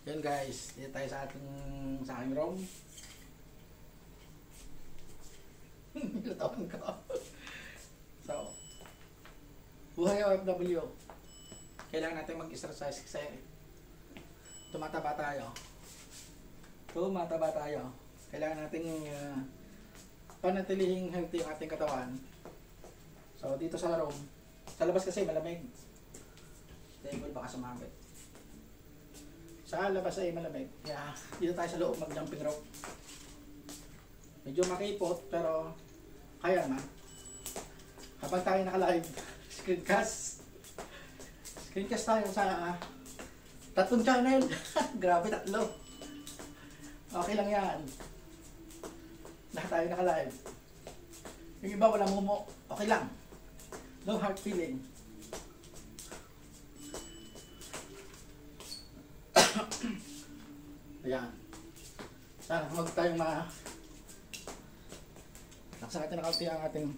Yun guys, dito tayo sa aking room. Lutawan ko. So, buhay OFW. Kailangan natin mag-exercise kasi tumataba tayo. Kailangan natin panatilihing healthy ang ating katawan. So, dito sa room, sa labas kasi malamig. Table baka sumabit. Sa labas ay malamig. Kaya dito tayo sa loob mag-jumping rope. Medyo makipot pero kaya naman. Habang tayo naka-live, screencast tayo sa 3 channel. Grabe, 3. Okay lang yan. Lahat tayo naka-live. Yung iba walang mumo, okay lang. No hard feeling. Ayan. Sana huwag tayong laksan natin nakaunti ang ating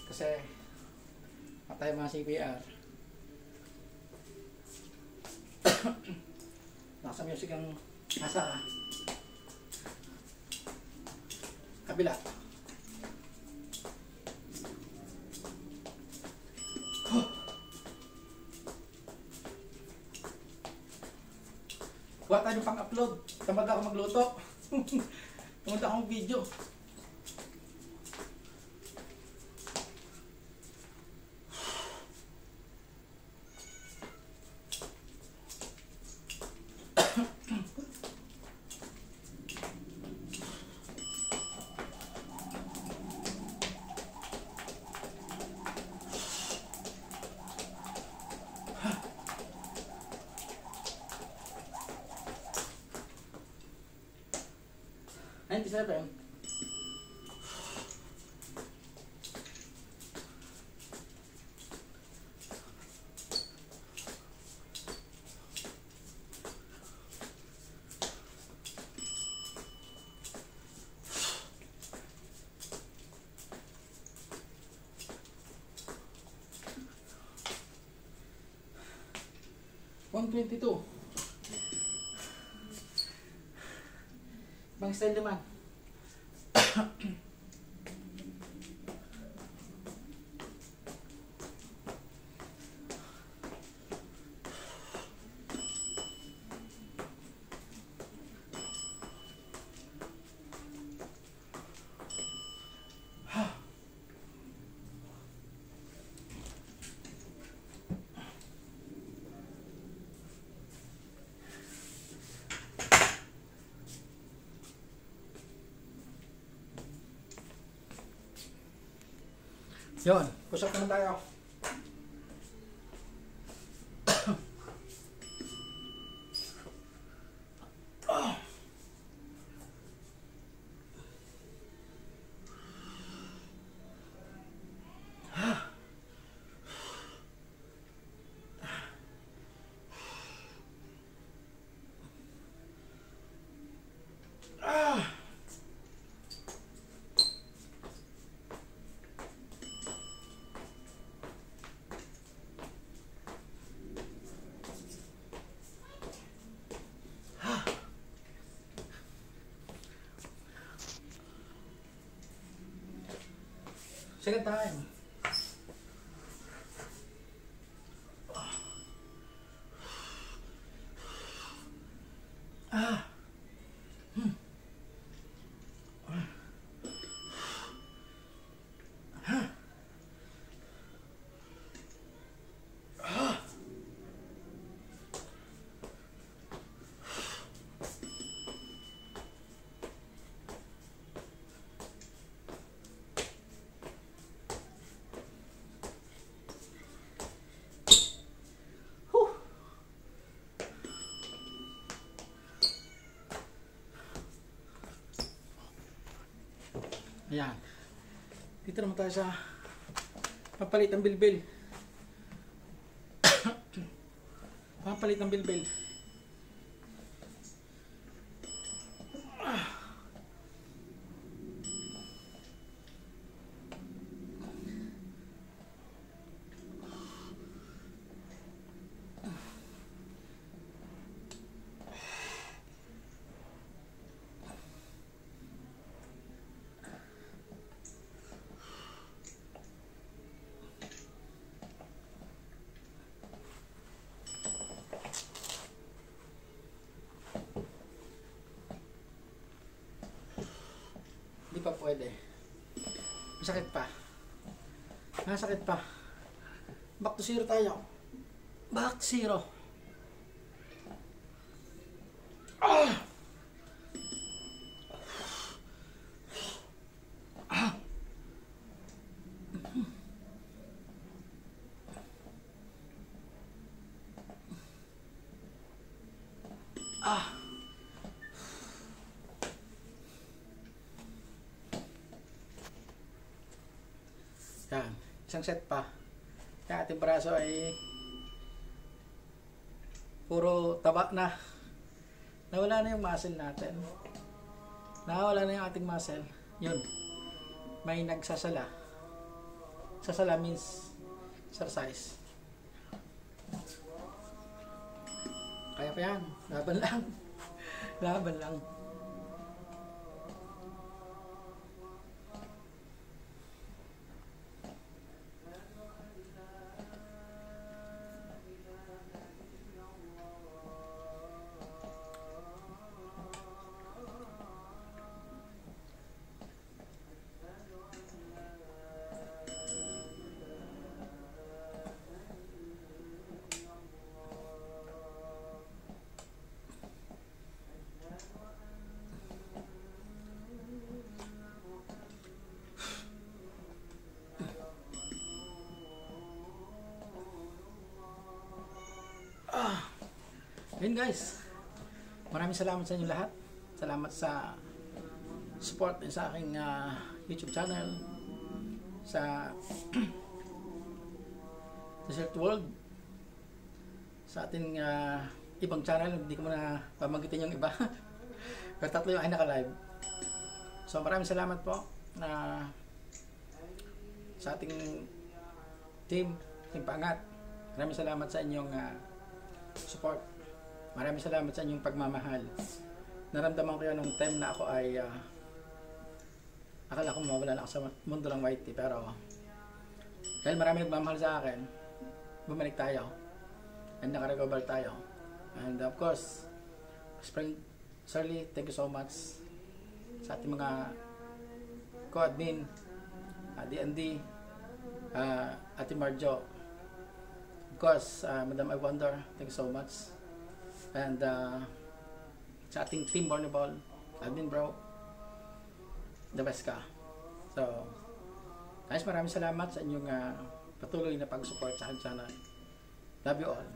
kasi tayo mga CPR. Nasa music ang nasa kabila. Kuha tayo pang-upload. Tamad ako magluto. Tamad akong video. Seven. $122. Bang style naman. Yun, push up naman tayo. Second time. Ayan. Dito naman tayo sa papalit ng bilbil. Papalit ng bilbil. pwede. Masakit pa. Masakit pa. Back to zero tayo. Back to zero. Ah! Ah! Ah! Yan. Isang set pa. Yung ating braso ay puro taba na. Nawala na yung muscle natin. Nawala na yung ating muscle. Yun. May nagsasala. Sasala means exercise. Kaya pa yan. Laban lang. Laban lang. Yun guys, maraming salamat sa inyo lahat. Salamat sa support sa aking YouTube channel, sa Desert World, sa ating ibang channel. Hindi ko muna pamagitin yung iba. Pero tatlo yung ay naka-live. So maraming salamat po sa ating team Pangat. Maraming salamat sa inyong support. Maraming salamat sa inyong pagmamahal. Naramdaman ko yun nung time na ako ay akala ko mawala na ako sa mundo ng YT, pero dahil marami nagmamahal sa akin, bumalik tayo and nakarecover tayo. And of course, Spring Shirley, thank you so much sa ating mga co-admin, D&D, Ate Marjo, of course, Madam I Wonder, thank you so much. And sa ating team Bornable, admin bro, the best ka. So guys, maraming salamat sa inyong patuloy na pag-support sa aking channel. Love you all.